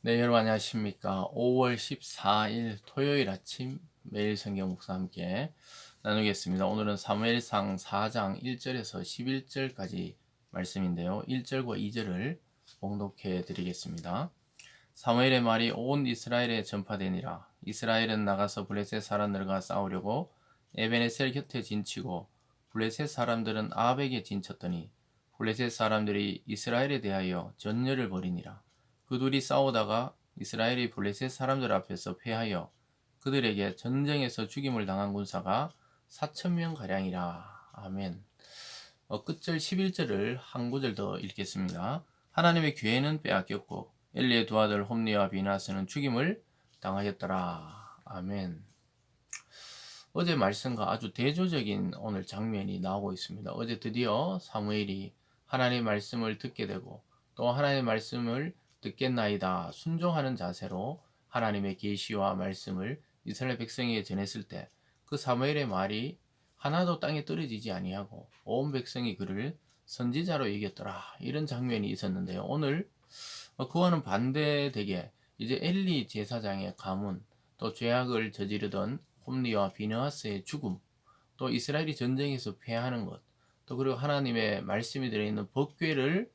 네, 여러분 안녕하십니까. 5월 14일 토요일 아침 매일 성경 묵상 함께 나누겠습니다. 오늘은 사무엘상 4장 1절에서 11절까지 말씀인데요. 1절과 2절을 봉독해 드리겠습니다. 사무엘의 말이 온 이스라엘에 전파되니라. 이스라엘은 나가서 블레셋 사람들과 싸우려고 에베네셀 곁에 진치고 블레셋 사람들은 아벡에 진쳤더니 블레셋 사람들이 이스라엘에 대하여 전열을 벌이니라. 그 둘이 싸우다가 이스라엘이 블레셋 사람들 앞에서 패하여 그들에게 전쟁에서 죽임을 당한 군사가 4천 명 가량이라. 아멘. 끝절 11절을 한 구절 더 읽겠습니다. 하나님의 기회는 빼앗겼고 엘리의 두 아들 홈니와 비나스는 죽임을 당하였더라. 아멘. 어제 말씀과 아주 대조적인 오늘 장면이 나오고 있습니다. 어제 드디어 사무엘이 하나님의 말씀을 듣게 되고 또 하나님의 말씀을 듣겠나이다 순종하는 자세로 하나님의 계시와 말씀을 이스라엘 백성에게 전했을 때 그 사무엘의 말이 하나도 땅에 떨어지지 아니하고 온 백성이 그를 선지자로 여겼더라. 이런 장면이 있었는데요. 오늘 그와는 반대되게 이제 엘리 제사장의 가문, 또 죄악을 저지르던 홈리와 비느하스의 죽음, 또 이스라엘이 전쟁에서 패하는 것, 또 그리고 하나님의 말씀이 들어있는 법궤를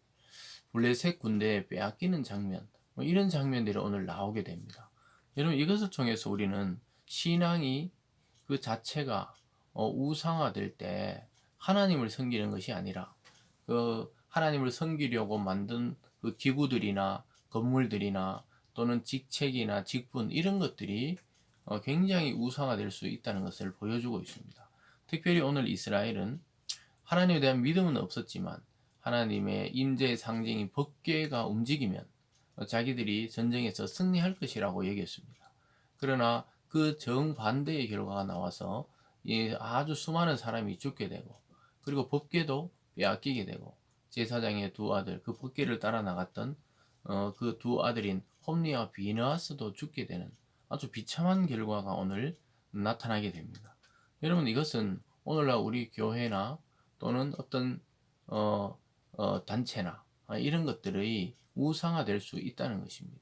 블레셋 군대에 빼앗기는 장면, 이런 장면들이 오늘 나오게 됩니다. 여러분, 이것을 통해서 우리는 신앙이 그 자체가 우상화될 때 하나님을 섬기는 것이 아니라 그 하나님을 섬기려고 만든 그 기구들이나 건물들이나 또는 직책이나 직분 이런 것들이 굉장히 우상화될 수 있다는 것을 보여주고 있습니다. 특별히 오늘 이스라엘은 하나님에 대한 믿음은 없었지만 하나님의 임재의 상징인 법궤가 움직이면 자기들이 전쟁에서 승리할 것이라고 여겼습니다. 그러나 그 정반대의 결과가 나와서 아주 수많은 사람이 죽게 되고 그리고 법궤도 빼앗기게 되고 제사장의 두 아들 그 법궤를 따라 나갔던 그 두 아들인 홈리와 비느하스도 죽게 되는 아주 비참한 결과가 오늘 나타나게 됩니다. 여러분 이것은 오늘날 우리 교회나 또는 어떤 단체나 이런 것들의 우상화될 수 있다는 것입니다.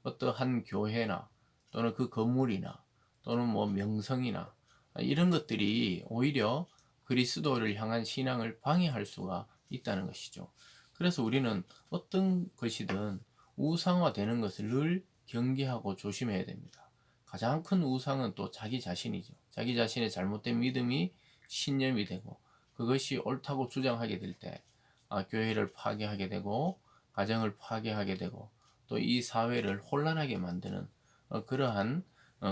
어떠한 교회나 또는 그 건물이나 또는 뭐 명성이나 이런 것들이 오히려 그리스도를 향한 신앙을 방해할 수가 있다는 것이죠. 그래서 우리는 어떤 것이든 우상화되는 것을 늘 경계하고 조심해야 됩니다. 가장 큰 우상은 또 자기 자신이죠. 자기 자신의 잘못된 믿음이 신념이 되고 그것이 옳다고 주장하게 될 때 교회를 파괴하게 되고 가정을 파괴하게 되고 또 이 사회를 혼란하게 만드는 그러한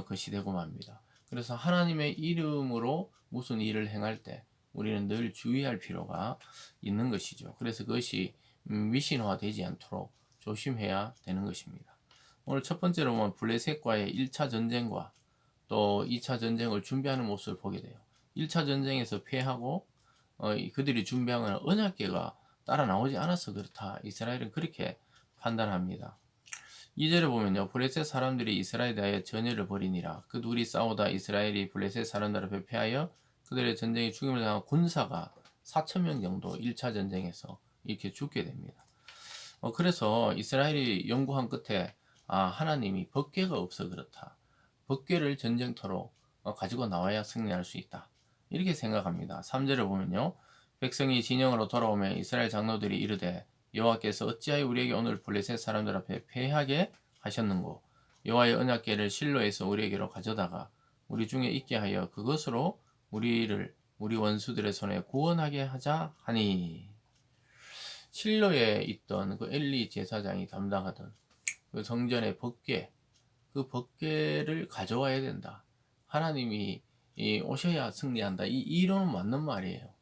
것이 되고 맙니다. 그래서 하나님의 이름으로 무슨 일을 행할 때 우리는 늘 주의할 필요가 있는 것이죠. 그래서 그것이 미신화되지 않도록 조심해야 되는 것입니다. 오늘 첫 번째로 보면 블레셋과의 1차 전쟁과 또 2차 전쟁을 준비하는 모습을 보게 돼요. 1차 전쟁에서 패하고 그들이 준비한 언약궤가 따라 나오지 않아서 그렇다. 이스라엘은 그렇게 판단합니다. 2절에 보면요. 블레셋 사람들이 이스라엘에 대하여 전열을 벌이니라. 그 둘이 싸우다 이스라엘이 블레셋 사람들 앞에 패하여 그들의 전쟁에 죽임을 당한 군사가 4천 명 정도 1차 전쟁에서 이렇게 죽게 됩니다. 그래서 이스라엘이 연구한 끝에 하나님이 법궤가 없어 그렇다. 법궤를 전쟁터로 가지고 나와야 승리할 수 있다. 이렇게 생각합니다. 3절을 보면요. 백성이 진영으로 돌아오면 이스라엘 장로들이 이르되 여호와께서 어찌하여 우리에게 오늘 블레셋 사람들 앞에 패하게 하셨는고 여호와의 언약궤를 실로에서 우리에게로 가져다가 우리 중에 있게 하여 그것으로 우리 원수들의 손에 구원하게 하자 하니. 실로에 있던 그 엘리 제사장이 담당하던 그 성전의 법궤, 그 법궤를 가져와야 된다. 하나님이 오셔야 승리한다. 이 이론은 맞는 말이에요.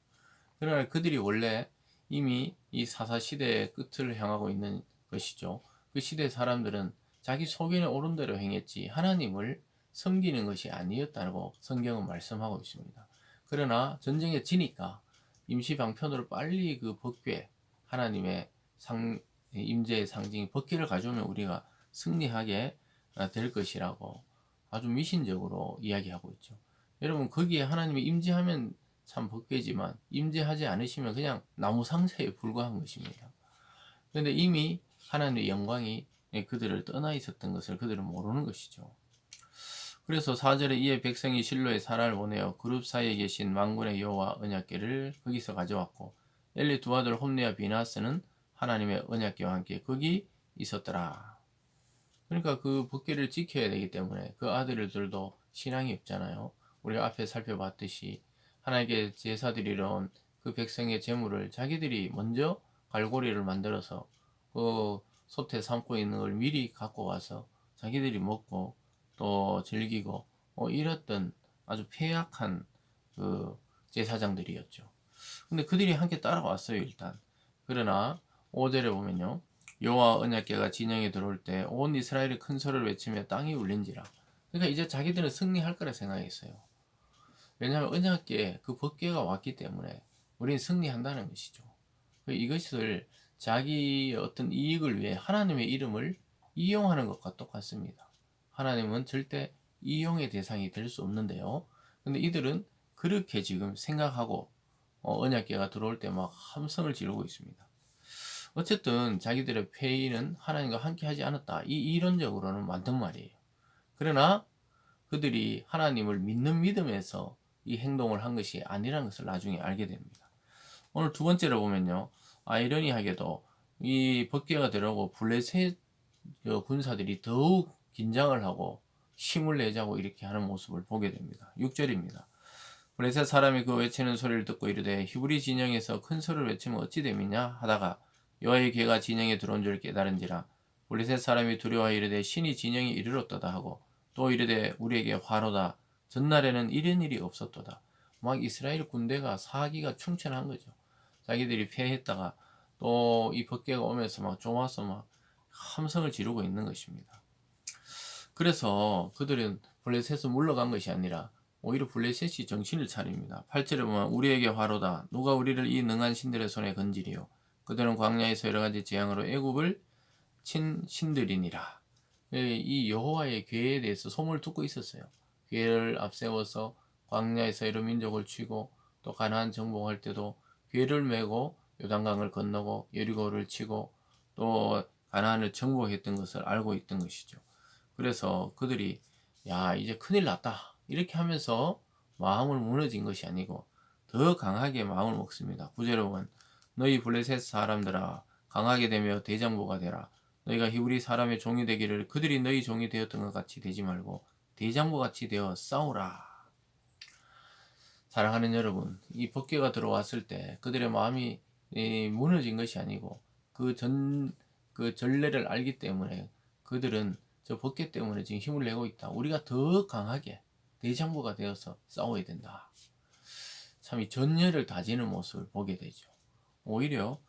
그러나 그들이 원래 이미 이 사사 시대의 끝을 향하고 있는 것이죠. 그 시대 사람들은 자기 소견에 옳은 대로 행했지 하나님을 섬기는 것이 아니었다고 성경은 말씀하고 있습니다. 그러나 전쟁에 지니까 임시 방편으로 빨리 그 법궤 하나님의 임재의 상징인 법궤를 가져오면 우리가 승리하게 될 것이라고 아주 미신적으로 이야기하고 있죠. 여러분 거기에 하나님이 임재하면 참 법궤지만 임재하지 않으시면 그냥 나무 상자에 불과한 것입니다. 그런데 이미 하나님의 영광이 그들을 떠나 있었던 것을 그들은 모르는 것이죠. 그래서 4절에 이에 백성이 실로에 사람을 보내어 그룹 사이에 계신 만군의 여호와 언약궤를 거기서 가져왔고 엘리 두 아들 홈리와 비나스는 하나님의 언약궤와 함께 거기 있었더라. 그러니까 그 법궤를 지켜야 되기 때문에 그 아들들도 신앙이 없잖아요. 우리가 앞에 살펴봤듯이 하나님께 제사드리러 그 백성의 재물을 자기들이 먼저 갈고리를 만들어서 그 솥에 삶고 있는 걸 미리 갖고 와서 자기들이 먹고 또 즐기고 이랬던 아주 폐악한 그 제사장들이었죠. 근데 그들이 함께 따라왔어요, 일단. 그러나 5절에 보면요. 여호와 언약궤가 진영에 들어올 때 온 이스라엘이 큰 소리를 외치며 땅이 울린지라. 그러니까 이제 자기들은 승리할 거라 생각했어요. 왜냐하면 언약궤 그 법궤가 왔기 때문에 우리는 승리한다는 것이죠. 이것을 자기의 어떤 이익을 위해 하나님의 이름을 이용하는 것과 똑같습니다. 하나님은 절대 이용의 대상이 될 수 없는데요. 근데 이들은 그렇게 지금 생각하고 언약궤가 들어올 때 막 함성을 지르고 있습니다. 어쨌든 자기들의 회의는 하나님과 함께 하지 않았다. 이론적으로는 맞는 말이에요. 그러나 그들이 하나님을 믿는 믿음에서 이 행동을 한 것이 아니라는 것을 나중에 알게 됩니다. 오늘 두 번째로 보면요. 아이러니하게도 이 법궤가 들어오고 블레셋 군사들이 더욱 긴장을 하고 힘을 내자고 이렇게 하는 모습을 보게 됩니다. 6절입니다. 블레셋 사람이 그 외치는 소리를 듣고 이르되 히브리 진영에서 큰 소리를 외치면 어찌 됨이냐 하다가 여호와의 궤가 진영에 들어온 줄 깨달은지라. 블레셋 사람이 두려워하여 이르되 신이 진영에 이르렀도다 하고 또 이르되 우리에게 화로다. 전날에는 이런 일이 없었도다. 막 이스라엘 군대가 사기가 충천한 거죠. 자기들이 패했다가 또 이 법궤가 오면서 막 좋아서 막 함성을 지르고 있는 것입니다. 그래서 그들은 블레셋에서 물러간 것이 아니라 오히려 블레셋이 정신을 차립니다. 8절에 보면 우리에게 화로다. 누가 우리를 이 능한 신들의 손에 건지리요. 그들은 광야에서 여러 가지 재앙으로 애굽을 친 신들이니라. 이 여호와의 궤에 대해서 소문을 듣고 있었어요. 궤를 앞세워서 광야에서 여러 민족을 치고 또 가나안 정복할 때도 궤를 메고 요단강을 건너고 여리고를 치고 또 가나안을 정복했던 것을 알고 있던 것이죠. 그래서 그들이 야 이제 큰일 났다 이렇게 하면서 마음을 무너진 것이 아니고 더 강하게 마음을 먹습니다. 9절에 보면 너희 블레셋 사람들아 강하게 되며 대장부가 되라. 너희가 히브리 사람의 종이 되기를 그들이 너희 종이 되었던 것 같이 되지 말고 대장부 같이 되어 싸우라. 사랑하는 여러분, 이 법궤가 들어왔을 때 그들의 마음이 무너진 것이 아니고 그 전례를 알기 때문에 그들은 저 법궤 때문에 지금 힘을 내고 있다. 우리가 더 강하게 대장부가 되어서 싸워야 된다. 참 이 전열을 다지는 모습을 보게 되죠. 오히려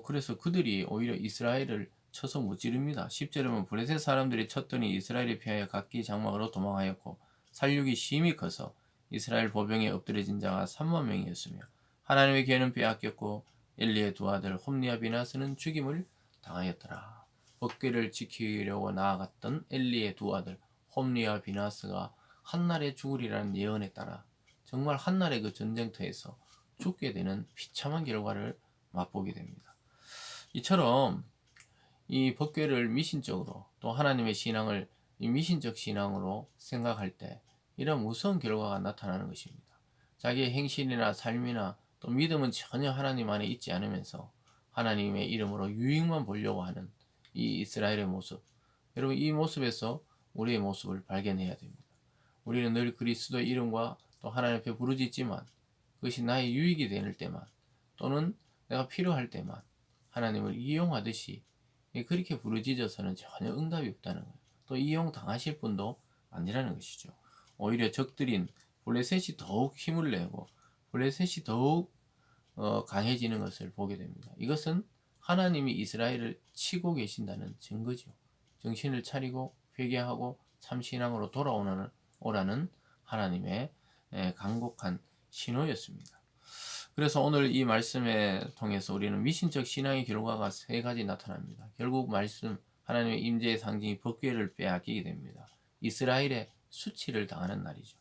그래서 그들이 오히려 이스라엘을 쳐서 무찌릅니다. 10절에 보면 블레셋 사람들이 쳤더니 이스라엘이 피하여 각기 장막으로 도망하였고 살육이 심히 커서 이스라엘 보병에 엎드려진 자가 3만 명이었으며 하나님의 궤는 빼앗겼고 엘리의 두 아들 홈리와 비나스는 죽임을 당하였더라. 법궤를 지키려고 나아갔던 엘리의 두 아들 홈리와 비나스가 한날에 죽으리라는 예언에 따라 정말 한날의 그 전쟁터에서 죽게 되는 비참한 결과를 맛보게 됩니다. 이처럼 이 법궤를 미신적으로 또 하나님의 신앙을 미신적 신앙으로 생각할 때 이런 무서운 결과가 나타나는 것입니다. 자기의 행실이나 삶이나 또 믿음은 전혀 하나님 안에 있지 않으면서 하나님의 이름으로 유익만 보려고 하는 이 이스라엘의 모습. 여러분 이 모습에서 우리의 모습을 발견해야 됩니다. 우리는 늘 그리스도의 이름과 또 하나님 앞에 부르짖지만 그것이 나의 유익이 될 때만 또는 내가 필요할 때만 하나님을 이용하듯이 그렇게 부르짖어서는 전혀 응답이 없다는 거예요. 또 이용 당하실 분도 아니라는 것이죠. 오히려 적들인 블레셋이 더욱 힘을 내고 블레셋이 더욱 강해지는 것을 보게 됩니다. 이것은 하나님이 이스라엘을 치고 계신다는 증거죠. 정신을 차리고 회개하고 참신앙으로 돌아오라는 하나님의 간곡한 신호였습니다. 그래서 오늘 이 말씀에 통해서 우리는 미신적 신앙의 결과가 세 가지 나타납니다. 결국 말씀 하나님의 임재의 상징이 법궤를 빼앗기게 됩니다. 이스라엘의 수치를 당하는 날이죠.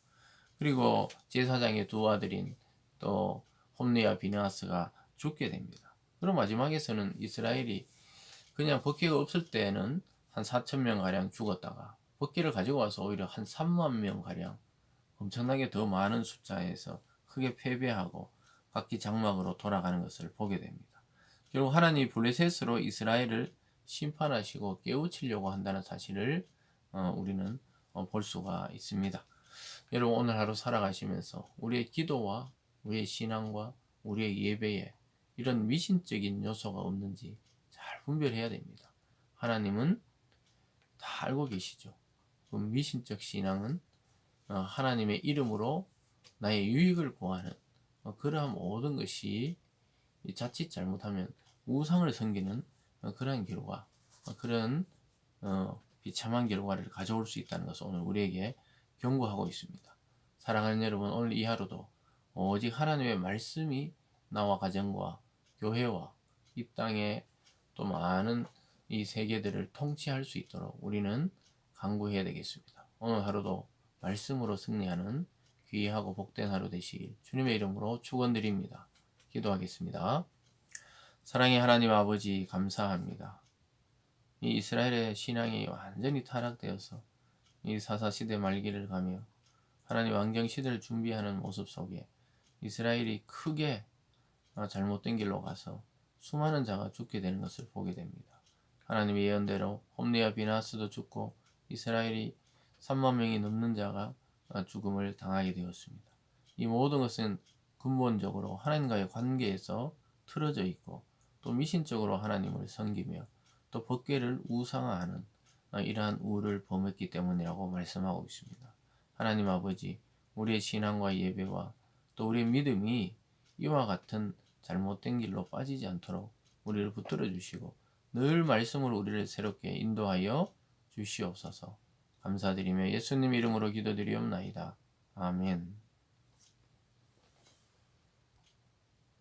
그리고 제사장의 두 아들인 또 홈리와 비느하스가 죽게 됩니다. 그럼 마지막에서는 이스라엘이 그냥 법궤가 없을 때는 한 4천 명 가량 죽었다가 법궤를 가지고 와서 오히려 한 3만 명 가량 엄청나게 더 많은 숫자에서 크게 패배하고 각기 장막으로 돌아가는 것을 보게 됩니다. 결국 하나님이 블레셋으로 이스라엘을 심판하시고 깨우치려고 한다는 사실을 우리는 볼 수가 있습니다. 여러분 오늘 하루 살아가시면서 우리의 기도와 우리의 신앙과 우리의 예배에 이런 미신적인 요소가 없는지 잘 분별해야 됩니다. 하나님은 다 알고 계시죠. 그 미신적 신앙은 하나님의 이름으로 나의 유익을 구하는 그러한 모든 것이 자칫 잘못하면 우상을 섬기는 그러한 결과, 그런 비참한 결과를 가져올 수 있다는 것을 오늘 우리에게 경고하고 있습니다. 사랑하는 여러분, 오늘 이 하루도 오직 하나님의 말씀이 나와 가정과 교회와 이 땅에 또 많은 이 세계들을 통치할 수 있도록 우리는 간구해야 되겠습니다. 오늘 하루도 말씀으로 승리하는 귀하고 복된 하루 되시길 주님의 이름으로 축원드립니다. 기도하겠습니다. 사랑의 하나님 아버지 감사합니다. 이 이스라엘의 신앙이 완전히 타락되어서 이 사사시대 말기를 가며 하나님 왕정시대를 준비하는 모습 속에 이스라엘이 크게 잘못된 길로 가서 수많은 자가 죽게 되는 것을 보게 됩니다. 하나님의 예언대로 홈리와 비나스도 죽고 이스라엘이 3만 명이 넘는 자가 죽음을 당하게 되었습니다. 이 모든 것은 근본적으로 하나님과의 관계에서 틀어져 있고 또 미신적으로 하나님을 섬기며 또 법궤를 우상화하는 이러한 우를 범했기 때문이라고 말씀하고 있습니다. 하나님 아버지, 우리의 신앙과 예배와 또 우리의 믿음이 이와 같은 잘못된 길로 빠지지 않도록 우리를 붙들어 주시고 늘 말씀으로 우리를 새롭게 인도하여 주시옵소서. 감사드리며 예수님 이름으로 기도드리옵나이다. 아멘.